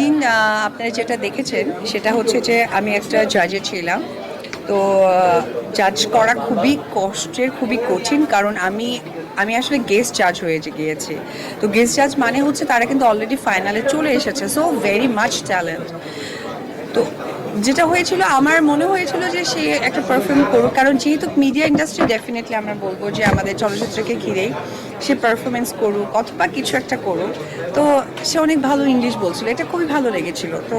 দিন আপনারা যেটা দেখেছেন সেটা হচ্ছে যে আমি একটা জাজে ছিলাম। তো জাজ করা খুবই কষ্টের, খুবই কঠিন, কারণ আমি আমি আসলে গেস্ট জাজ হয়ে গিয়েছি। তো গেস্ট জাজ মানে হচ্ছে তারা কিন্তু অলরেডি ফাইনালে চলে এসেছে, সো ভেরি মাচ ট্যালেন্ট। তো যেটা হয়েছিল, আমার মনে হয়েছিল যে সে একটা পারফর্ম করুক, কারণ যেহেতু মিডিয়া ইন্ডাস্ট্রি, ডেফিনেটলি আমরা বলবো যে আমাদের চলচ্চিত্রকে ঘিরেই সে পারফরমেন্স করুক অথবা কিছু একটা করুক। তো সে অনেক ভালো ইংলিশ বলছিল, এটা খুবই ভালো লেগেছিল। তো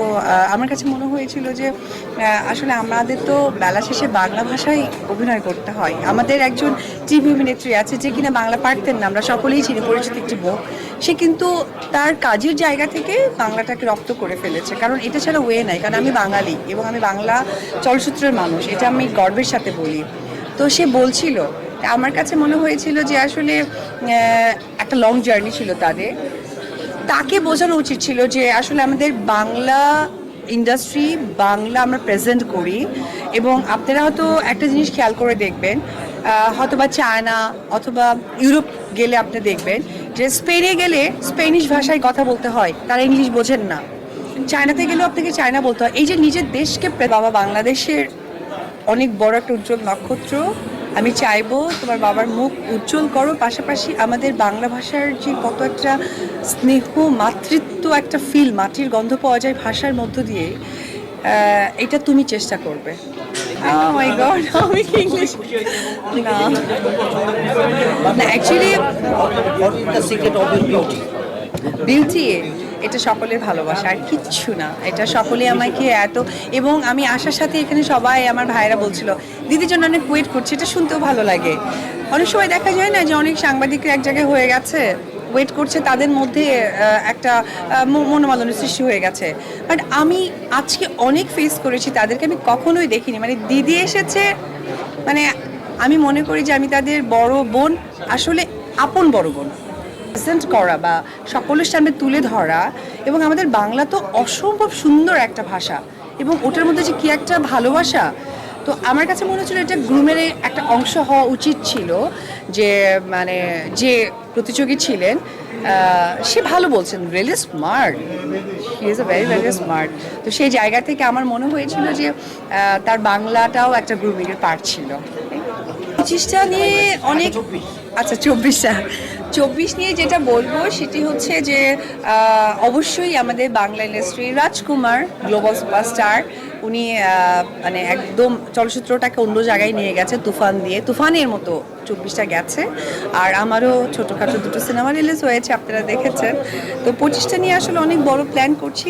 আমার কাছে মনে হয়েছিল যে আসলে আমাদের তো বেলা শেষে বাংলা ভাষায় অভিনয় করতে হয়। আমাদের একজন টিভি অভিনেত্রী আছে যে কিনা বাংলা পারতেন না, আমরা সকলেই চিনি, পরিচিত একটি বউ। সে কিন্তু তার কাজের জায়গা থেকে বাংলাটাকে রপ্ত করে ফেলেছে, কারণ এটা ছাড়া ওয়ে নাই। কারণ আমি বাঙালি এবং আমি বাংলা চলচ্চিত্রের মানুষ, এটা আমি গর্বের সাথে বলি। তো সে বলছিল, আমার কাছে মনে হয়েছিল যে আসলে একটা লং জার্নি ছিল তাদের। তাকে বোঝানো উচিত ছিল যে আসলে আমাদের বাংলা ইন্ডাস্ট্রি, বাংলা আমরা প্রেজেন্ট করি। এবং আপনারা হয়তো একটা জিনিস খেয়াল করে দেখবেন, হয়তো বা চায়না অথবা ইউরোপ গেলে আপনি দেখবেন যে স্পেনে গেলে স্পেনিশ ভাষায় কথা বলতে হয়, তারা ইংলিশ বোঝেন না। চায়নাতে গেলেও আপনাকে চায়না বলতে হয়। এই যে নিজের দেশকে বাবা বাংলাদেশের অনেক বড় একটা উজ্জ্বল নক্ষত্র, আমি চাইবো তোমার বাবার মুখ উজ্জ্বল করো, পাশাপাশি আমাদের বাংলা ভাষার যে কত একটা স্নেহ, মাতৃত্ব, একটা ফিল, মাটির গন্ধ পাওয়া যায় ভাষার মধ্য দিয়ে, এটা তুমি চেষ্টা করবে। Oh my God, আমি কি ইংলিশ না, না অ্যাকচুয়ালি বিউটি এটা সকলের ভালোবাসা, আর কিচ্ছু না। এটা সকলে আমাকে এত, এবং আমি আসার সাথে এখানে সবাই আমার ভাইয়েরা বলছিল দিদির জন্য অনেক ওয়েট করছে, এটা শুনতেও ভালো লাগে। অনেক সময় দেখা যায় না যে অনেক সাংবাদিকরা এক জায়গায় হয়ে গেছে, ওয়েট করছে, তাদের মধ্যে একটা মনোমালিন্য সৃষ্টি হয়ে গেছে। বাট আমি আজকে অনেক ফেস করেছি, তাদেরকে আমি কখনোই দেখিনি, মানে দিদি এসেছে, মানে আমি মনে করি যে আমি তাদের বড় বোন, আসলে আপন বড় বোন। প্রেজেন্ট করা বা সকলের সামনে তুলে ধরা, এবং আমাদের বাংলা তো অসম্ভব সুন্দর একটা ভাষা, এবং ওটার মধ্যে যে কি একটা ভালোবাসা। তো আমার কাছে মনে হচ্ছিল এটা গ্রুমের একটা অংশ হওয়া উচিত ছিল। যে মানে যে প্রতিযোগী ছিলেন সে ভালো বলছেন, really smart, he is very very smart. তো সেই জায়গা থেকে আমার মনে হয়েছিল যে তার বাংলাটাও একটা গ্রুমিংয়ের পার্ট ছিল। 25টা নিয়ে অনেক, আচ্ছা 24 নিয়ে যেটা বলবো সেটি হচ্ছে যে অবশ্যই আমাদের বাংলা ইন্ডাস্ট্রি রাজকুমার, গ্লোবাল সুপারস্টার, উনি মানে একদম চলচ্চিত্রটাকে অন্য জায়গায় নিয়ে গেছে তুফান দিয়ে, তুফানের মতো 24টা গেছে। আর আমারও ছোটোখাটো দুটো সিনেমা রিলিজ হয়েছে, আপনারা দেখেছেন। তো 25টা নিয়ে আসলে অনেক বড় প্ল্যান করছি।